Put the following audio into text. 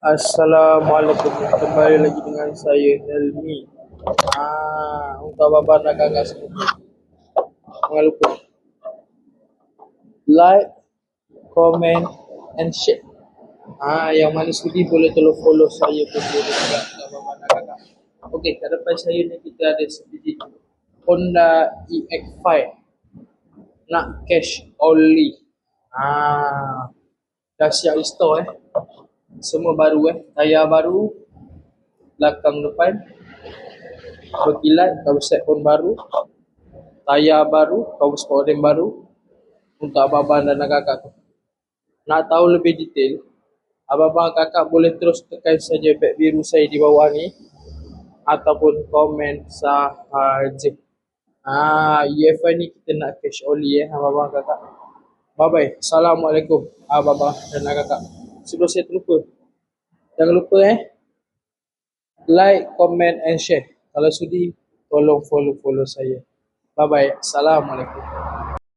Assalamualaikum, kembali lagi dengan saya Helmi. Untuk abang dan kakak semua, jangan lupa like, comment and share. Yang mana sudi boleh tolong follow saya pun boleh juga untuk abang dan kakak. Okey, kat depan saya ni kita ada sebiji Honda EX5 nak cash only. Dah siap install semua baru tayar baru, belakang depan berkilat, cover set pun baru, tayar baru, cover sport baru untuk abang-abang dan kakak tu. Nak tahu lebih detail, abang-abang kakak boleh terus tekan saja beg biru saya di bawah ni ataupun komen sahaja. EF5 ni kita nak cash only abang-abang kakak. Bye bye. Assalamualaikum abang-abang dan kakak. Sebelum saya terlupa, jangan lupa like, comment and share. Kalau sudi tolong follow saya. Bye bye. Assalamualaikum.